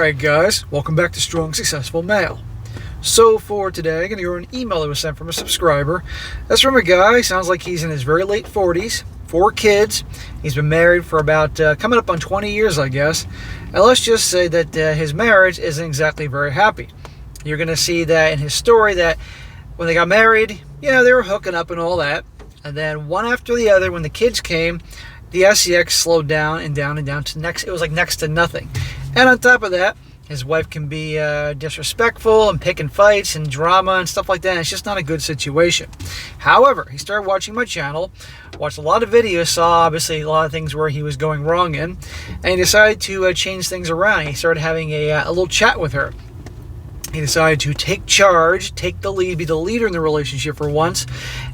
Alright guys, welcome back to Strong Successful Male. So for today, I'm going to go over an email that was sent from a subscriber. That's from a guy, sounds like he's in his very late 40s, 4 kids. He's been married for about, coming up on 20 years I guess. And let's just say that his marriage isn't exactly very happy. You're going to see that in his story that when they got married, they were hooking up and all that. And then one after the other, when the kids came, the sex slowed down and down and down to next. It was like next to nothing. And on top of that, his wife can be disrespectful and picking fights and drama and stuff like that. It's just not a good situation. However, he started watching my channel, watched a lot of videos, saw obviously a lot of things where he was going wrong in, and he decided to change things around. He started having a little chat with her. He decided to take charge, take the lead, be the leader in the relationship for once,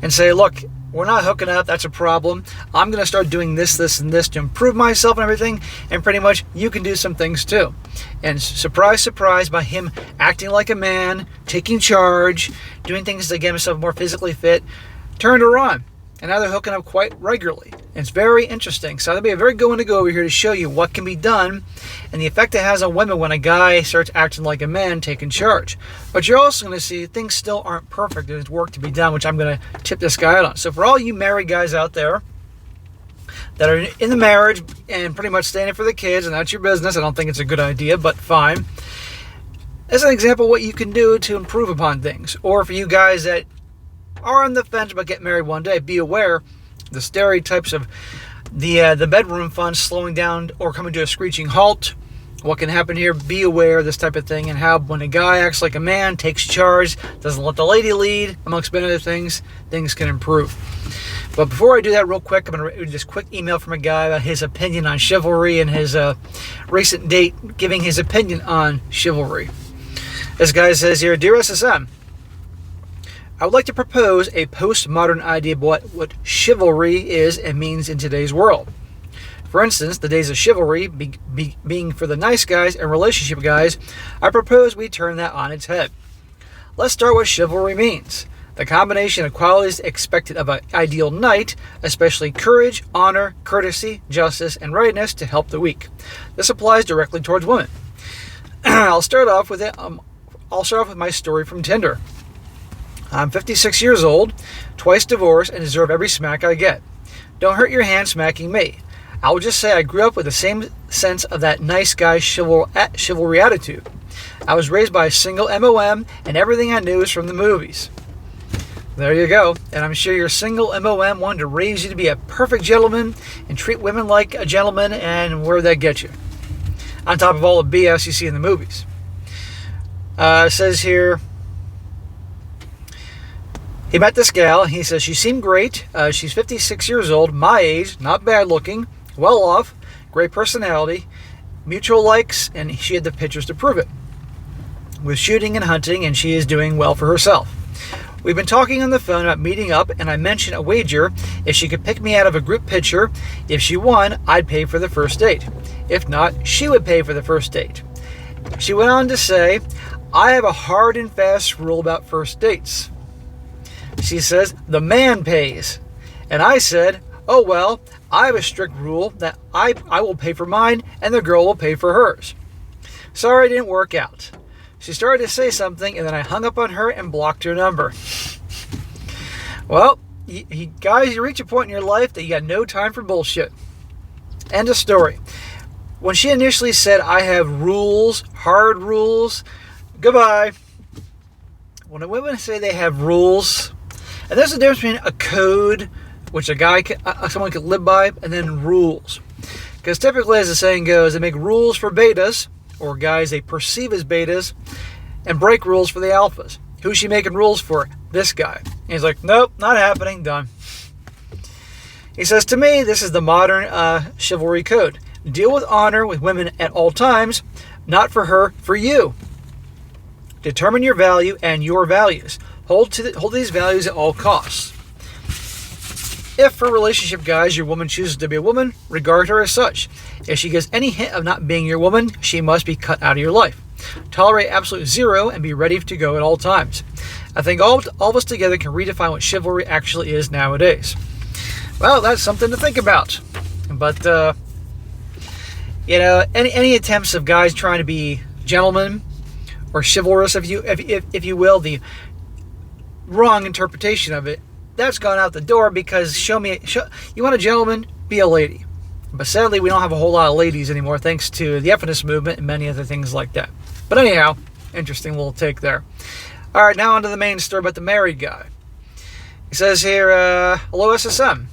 and say, look, we're not hooking up, that's a problem. I'm going to start doing this, this, and this to improve myself and everything, and pretty much you can do some things too. And surprise, surprise, by him acting like a man, taking charge, doing things to get himself more physically fit, turned her on. And now they're hooking up quite regularly. And it's very interesting. So that'll be a very good one to go over here to show you what can be done and the effect it has on women when a guy starts acting like a man, taking charge. But you're also going to see things still aren't perfect. There's work to be done, which I'm going to tip this guy out on. So for all you married guys out there that are in the marriage and pretty much standing for the kids, and that's your business, I don't think it's a good idea, but fine. As an example of what you can do to improve upon things. Or for you guys that are on the fence but get married one day, be aware the stereotypes of the bedroom fun slowing down or coming to a screeching halt. What can happen here? Be aware of this type of thing, and how when a guy acts like a man, takes charge, doesn't let the lady lead, amongst many other things, things can improve. But before I do that real quick, I'm going to read this quick email from a guy about his opinion on chivalry and his recent date giving his opinion on chivalry. This guy says here, Dear SSM, I would like to propose a postmodern idea of what chivalry is and means in today's world. For instance, the days of chivalry being for the nice guys and relationship guys, I propose we turn that on its head. Let's start what chivalry means. The combination of qualities expected of an ideal knight, especially courage, honor, courtesy, justice, and readiness to help the weak. This applies directly towards women. I'll start off with my story from Tinder. I'm 56 years old, twice divorced, and deserve every smack I get. Don't hurt your hand smacking me. I will just say I grew up with the same sense of that nice guy chivalry attitude. I was raised by a single MOM, and everything I knew was from the movies. There you go. And I'm sure your single MOM wanted to raise you to be a perfect gentleman and treat women like a gentleman, and where'd that get you? On top of all the BS you see in the movies. It says here, he met this gal. He says she seemed great. She's 56 years old, my age, not bad looking, well off, great personality, mutual likes, and she had the pictures to prove it. With shooting and hunting, and she is doing well for herself. We've been talking on the phone about meeting up, and I mentioned a wager. If she could pick me out of a group picture, if she won, I'd pay for the first date. If not, she would pay for the first date. She went on to say, I have a hard and fast rule about first dates. She says, the man pays. And I said, oh well, I have a strict rule that I will pay for mine and the girl will pay for hers. Sorry, it didn't work out. She started to say something and then I hung up on her and blocked her number. Well, guys, you reach a point in your life that you got no time for bullshit. End of story. When she initially said, I have rules, hard rules, goodbye. When a women say they have rules, and there's a difference between a code, which someone could live by, and then rules. Because typically, as the saying goes, they make rules for betas, or guys they perceive as betas, and break rules for the alphas. Who's she making rules for? This guy. And he's like, nope, not happening, done. He says, to me, this is the modern chivalry code. Deal with honor with women at all times, not for her, for you. Determine your value and your values. Hold these values at all costs. If for relationship guys your woman chooses to be a woman, regard her as such. If she gives any hint of not being your woman, she must be cut out of your life. Tolerate absolute zero and be ready to go at all times. I think all of us together can redefine what chivalry actually is nowadays. Well, that's something to think about. But, any attempts of guys trying to be gentleman or chivalrous, if you will, the wrong interpretation of it, that's gone out the door, because you want a gentleman, be a lady. But sadly, we don't have a whole lot of ladies anymore, thanks to the feminist movement and many other things like that. But anyhow, interesting little take there. All right, now on to the main story about the married guy. He says here, hello SSM.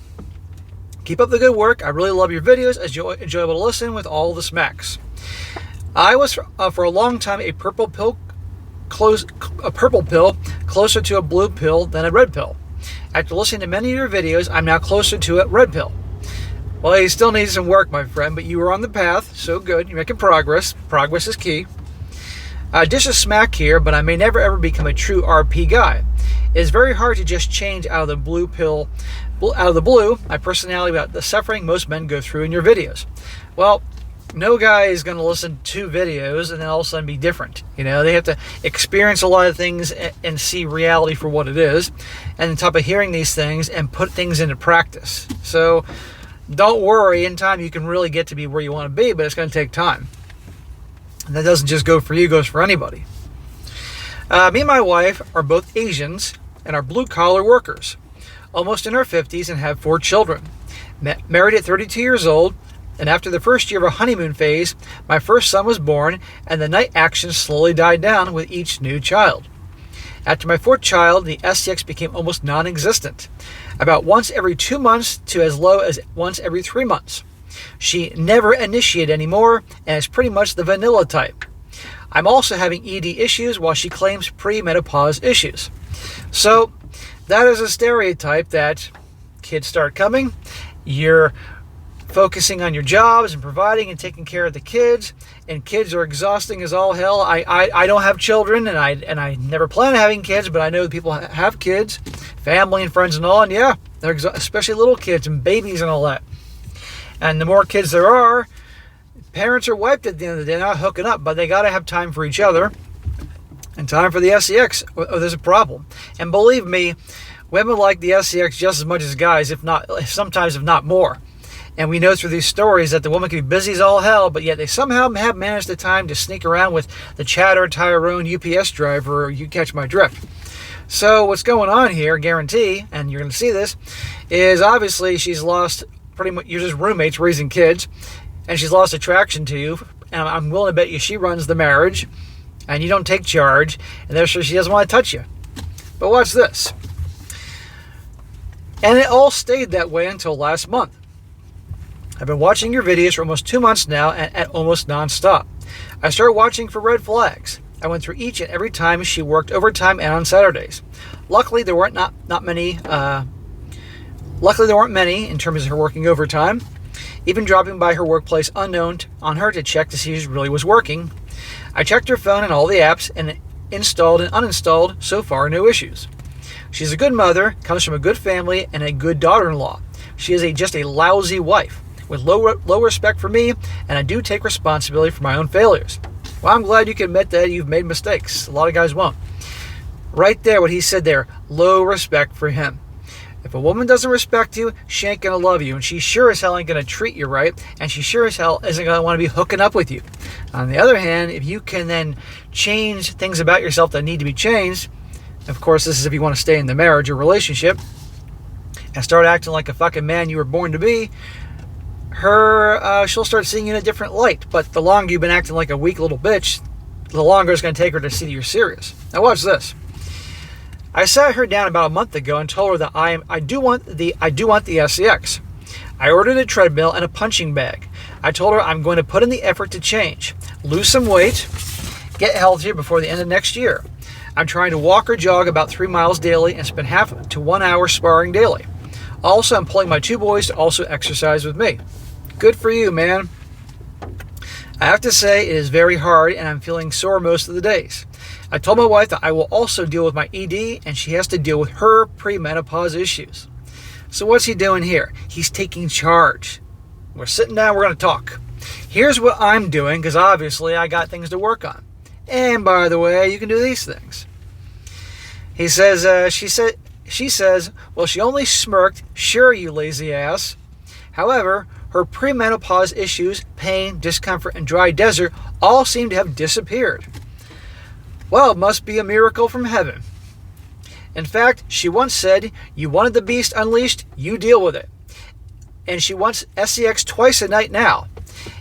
Keep up the good work. I really love your videos. Enjoyable to listen with all the smacks. I was for a long time a purple pill closer to a blue pill than a red pill. After listening to many of your videos, I'm now closer to a red pill. Well, you still need some work, my friend, but you are on the path, so good. You're making progress. Progress is key. Dish a smack here, but I may never ever become a true RP guy. It is very hard to just change out of the blue my personality about the suffering most men go through in your videos. Well, no guy is going to listen to videos and then all of a sudden be different. You know, they have to experience a lot of things and see reality for what it is, and on top of hearing these things and put things into practice. So don't worry, in time you can really get to be where you want to be, but it's going to take time. And that doesn't just go for you, it goes for anybody. Me and my wife are both Asians and are blue-collar workers, almost in our 50s, and have 4 children. Married at 32 years old, and after the first year of our honeymoon phase, my first son was born, and the night action slowly died down with each new child. After my 4th child, the SCX became almost non-existent, about once every 2 months to as low as once every 3 months. She never initiated anymore, and is pretty much the vanilla type. I'm also having ED issues, while she claims pre-menopause issues. So that is a stereotype that kids start coming, you're focusing on your jobs and providing and taking care of the kids, and kids are exhausting as all hell. I don't have children, and I never plan on having kids, but I know people have kids, family and friends and all, and yeah, they're especially little kids and babies and all that. And the more kids there are, parents are wiped at the end of the day. They're not hooking up, but they got to have time for each other and time for the SCX, or there's a problem. And believe me, women like the SCX just as much as guys, sometimes if not more. And we know through these stories that the woman can be busy as all hell, but yet they somehow have managed the time to sneak around with the Chatter Tyrone UPS driver. You catch my drift. So what's going on here, guarantee, and you're going to see this, is obviously she's lost pretty much, you're just roommates raising kids, and she's lost attraction to you, and I'm willing to bet you she runs the marriage, and you don't take charge, and therefore she doesn't want to touch you. But watch this. And it all stayed that way until last month. I've been watching your videos for almost 2 months now, and almost non-stop. I started watching for red flags. I went through each and every time she worked overtime and on Saturdays. Luckily, there weren't many in terms of her working overtime. Even dropping by her workplace unknown on her to check to see if she really was working. I checked her phone and all the apps, and installed and uninstalled. So far, no issues. She's a good mother, comes from a good family, and a good daughter-in-law. She is just a lousy wife, with low respect for me, and I do take responsibility for my own failures. Well, I'm glad you can admit that you've made mistakes. A lot of guys won't. Right there, what he said there, low respect for him. If a woman doesn't respect you, she ain't going to love you, and she sure as hell ain't going to treat you right, and she sure as hell isn't going to want to be hooking up with you. On the other hand, if you can then change things about yourself that need to be changed, of course, this is if you want to stay in the marriage or relationship, and start acting like a fucking man you were born to be, she'll start seeing you in a different light. But the longer you've been acting like a weak little bitch, the longer it's going to take her to see that you're serious. Now watch this. I sat her down about a month ago and told her that I do want the SCX. I ordered a treadmill and a punching bag. I told her I'm going to put in the effort to change, lose some weight, get healthier before the end of next year. I'm trying to walk or jog about 3 miles daily and spend half to 1 hour sparring daily. Also, I'm pulling my 2 boys to also exercise with me. Good for you, man. I have to say it is very hard, and I'm feeling sore most of the days. I told my wife that I will also deal with my ED, and she has to deal with her premenopause issues. So what's he doing here? He's taking charge. We're sitting down, we're going to talk. Here's what I'm doing, because obviously I got things to work on. And by the way, you can do these things. He says, she says, well, she only smirked, sure, you lazy ass. However, Her premenopause issues, pain, discomfort, and dry desert all seem to have disappeared. Well, it must be a miracle from heaven. In fact, she once said, "You wanted the beast unleashed, you deal with it." And she wants SEX twice a night now.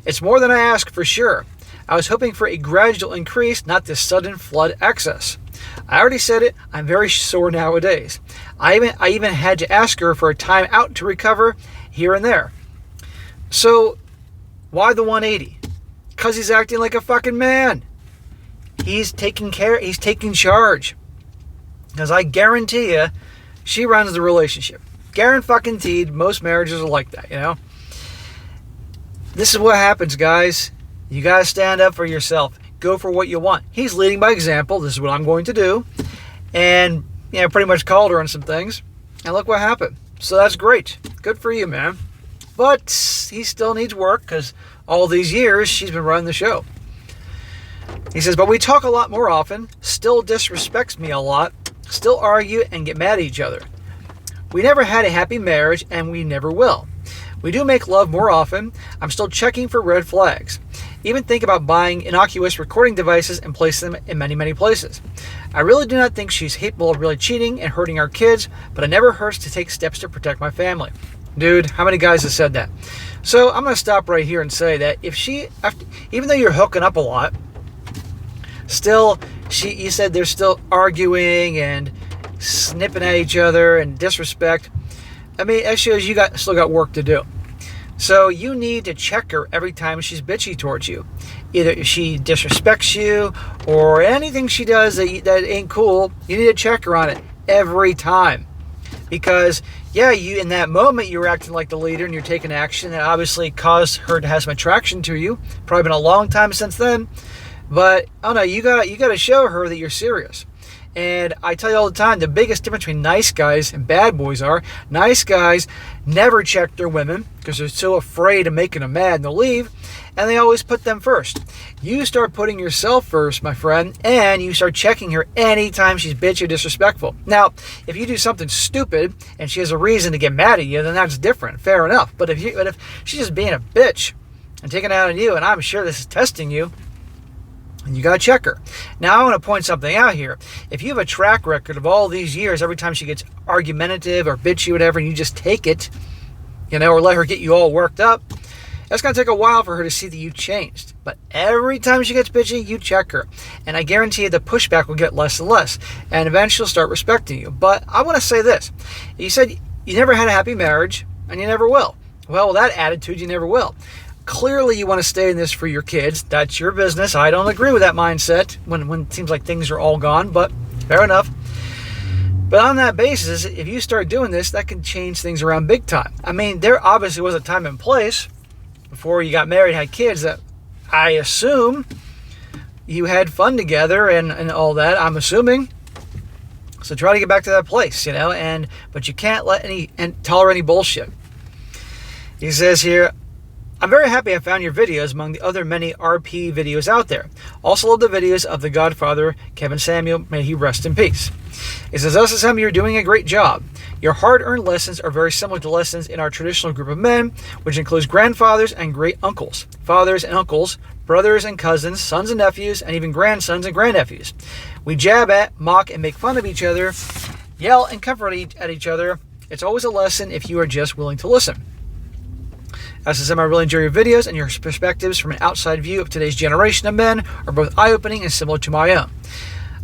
It's more than I ask for sure. I was hoping for a gradual increase, not this sudden flood excess. I already said it, I'm very sore nowadays. I even had to ask her for a time out to recover here and there. So, why the 180? Because he's acting like a fucking man. He's taking charge. Because I guarantee you, she runs the relationship. Guaranteed, most marriages are like that, you know? This is what happens, guys. You gotta stand up for yourself. Go for what you want. He's leading by example. This is what I'm going to do. And, pretty much called her on some things. And look what happened. So that's great. Good for you, man. But he still needs work because all these years she's been running the show. He says, but we talk a lot more often, still disrespects me a lot, still argue and get mad at each other. We never had a happy marriage and we never will. We do make love more often. I'm still checking for red flags. Even think about buying innocuous recording devices and placing them in many, many places. I really do not think she's capable of really cheating and hurting our kids, but it never hurts to take steps to protect my family. Dude, how many guys have said that? So I'm going to stop right here and say that if she, even though you're hooking up a lot, still, you said they're still arguing and snipping at each other and disrespect. I mean, that shows you still got work to do. So you need to check her every time she's bitchy towards you. Either if she disrespects you or anything she does that ain't cool, you need to check her on it every time. Because, you in that moment you were acting like the leader and you're taking action that obviously caused her to have some attraction to you. Probably been a long time since then. But, you gotta show her that you're serious. And I tell you all the time, the biggest difference between nice guys and bad boys are, nice guys never check their women because they're so afraid of making them mad and they'll leave, and they always put them first. You start putting yourself first, my friend, and you start checking her anytime she's bitchy or disrespectful. Now, if you do something stupid and she has a reason to get mad at you, then that's different. Fair enough. But if she's just being a bitch and taking it out on you, and I'm sure this is testing you, and you got to check her. Now, I want to point something out here. If you have a track record of all these years, every time she gets argumentative or bitchy or whatever, and you just take it, or let her get you all worked up, that's going to take a while for her to see that you changed. But every time she gets bitchy, you check her. And I guarantee you the pushback will get less and less. And eventually she'll start respecting you. But I want to say this. You said you never had a happy marriage, and you never will. Well, with that attitude, you never will. Clearly, you want to stay in this for your kids. That's your business. I don't agree with that mindset when it seems like things are all gone, but fair enough. But on that basis, if you start doing this, that can change things around big time. I mean, there obviously was a time and place before you got married, had kids, that I assume you had fun together and all that, I'm assuming. So try to get back to that place, but you can't tolerate any bullshit. He says here, I'm very happy I found your videos among the other many RP videos out there. Also love the videos of the Godfather, Kevin Samuel, may he rest in peace. It says, SSM, you're doing a great job. Your hard-earned lessons are very similar to lessons in our traditional group of men, which includes grandfathers and great uncles, fathers and uncles, brothers and cousins, sons and nephews, and even grandsons and grandnephews. We jab at, mock, and make fun of each other, yell and comfort at each other. It's always a lesson if you are just willing to listen. SSM, I really enjoy your videos, and your perspectives from an outside view of today's generation of men are both eye-opening and similar to my own.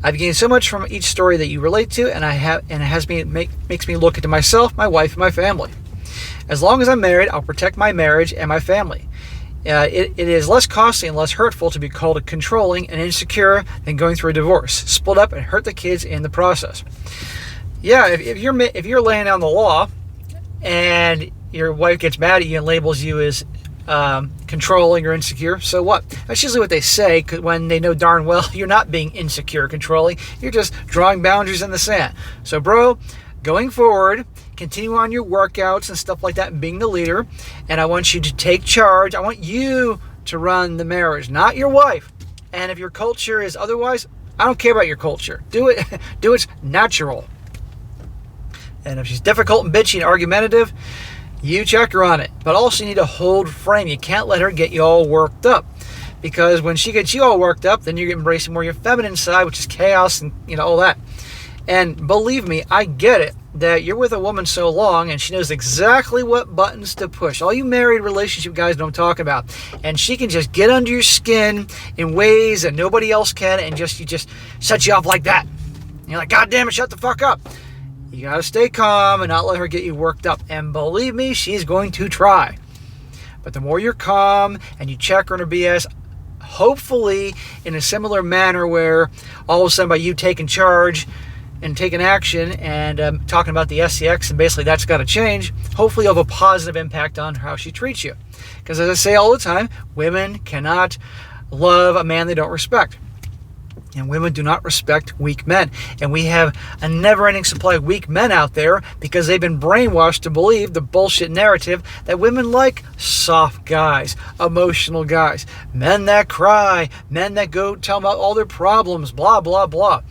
I've gained so much from each makes me look into myself, my wife, and my family. As long as I'm married, I'll protect my marriage and my family. It is less costly and less hurtful to be called controlling and insecure than going through a divorce, split up, and hurt the kids in the process. Yeah, if you're laying down the law and your wife gets mad at you and labels you as controlling or insecure, so what? That's usually what they say when they know darn well you're not being insecure or controlling. You're just drawing boundaries in the sand. So, bro, going forward, continue on your workouts and stuff like that and being the leader. And I want you to take charge. I want you to run the marriage, not your wife. And if your culture is otherwise, I don't care about your culture. Do it natural. And if she's difficult and bitchy and argumentative, You check her on it. But also you need to hold frame. You can't let her get you all worked up. Because when she gets you all worked up, then you're embracing more your feminine side, which is chaos and all that. And believe me, I get it that you're with a woman so long and she knows exactly what buttons to push. All you married relationship guys know what I'm talking about. And she can just get under your skin in ways that nobody else can, and she just sets you off like that. And you're like, God damn it, shut the fuck up. You gotta stay calm and not let her get you worked up. And believe me, she's going to try. But the more you're calm and you check her on her BS, hopefully in a similar manner where all of a sudden by you taking charge and taking action and talking about the SCX, and basically that's got to change, hopefully you'll have a positive impact on how she treats you. Because as I say all the time, women cannot love a man they don't respect. And women do not respect weak men. And we have a never-ending supply of weak men out there because they've been brainwashed to believe the bullshit narrative that women like soft guys, emotional guys, men that cry, men that go tell them about all their problems, blah, blah, blah.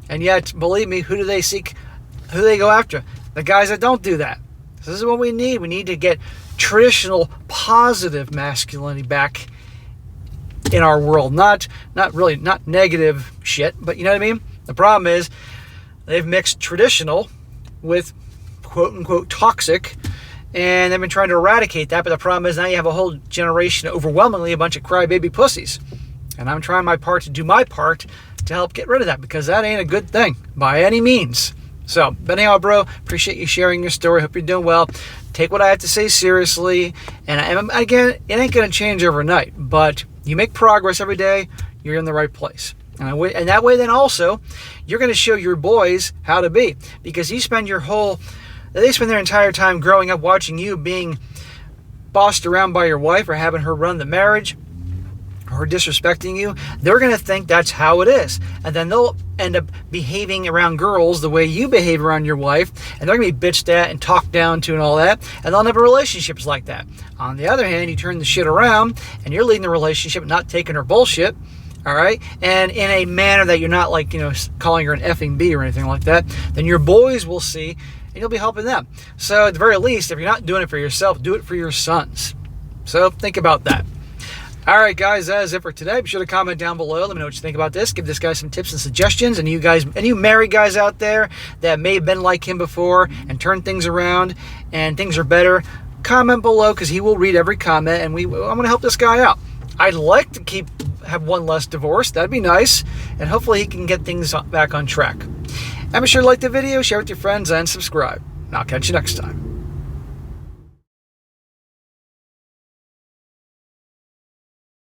And yet, believe me, who do they seek? Who do they go after? The guys that don't do that. This is what we need. We need to get traditional, positive masculinity back in our world. Not negative shit, but you know what I mean? The problem is they've mixed traditional with quote-unquote toxic, and they've been trying to eradicate that, but the problem is now you have a whole generation, overwhelmingly a bunch of crybaby pussies. And I'm trying my part to do my part to help get rid of that, because that ain't a good thing by any means. So, but anyhow, bro, appreciate you sharing your story. Hope you're doing well. Take what I have to say seriously. And again, it ain't going to change overnight, but you make progress every day, you're in the right place. And that way then also, you're going to show your boys how to be. Because they spend their entire time growing up watching you being bossed around by your wife or having her run the marriage, or disrespecting you. They're going to think that's how it is. And then they'll end up behaving around girls the way you behave around your wife. And they're going to be bitched at and talked down to and all that. And they'll never relationships like that. On the other hand, you turn the shit around and you're leading the relationship, not taking her bullshit. All right? And in a manner that you're not like, calling her an effing B or anything like that. Then your boys will see and you'll be helping them. So at the very least, if you're not doing it for yourself, do it for your sons. So think about that. All right, guys, that is it for today. Be sure to comment down below. Let me know what you think about this. Give this guy some tips and suggestions. And you married guys out there that may have been like him before and turned things around and things are better, comment below, because he will read every comment, and I'm going to help this guy out. I'd like to have one less divorce. That'd be nice. And hopefully he can get things back on track. And be sure to like the video, share with your friends, and subscribe. And I'll catch you next time.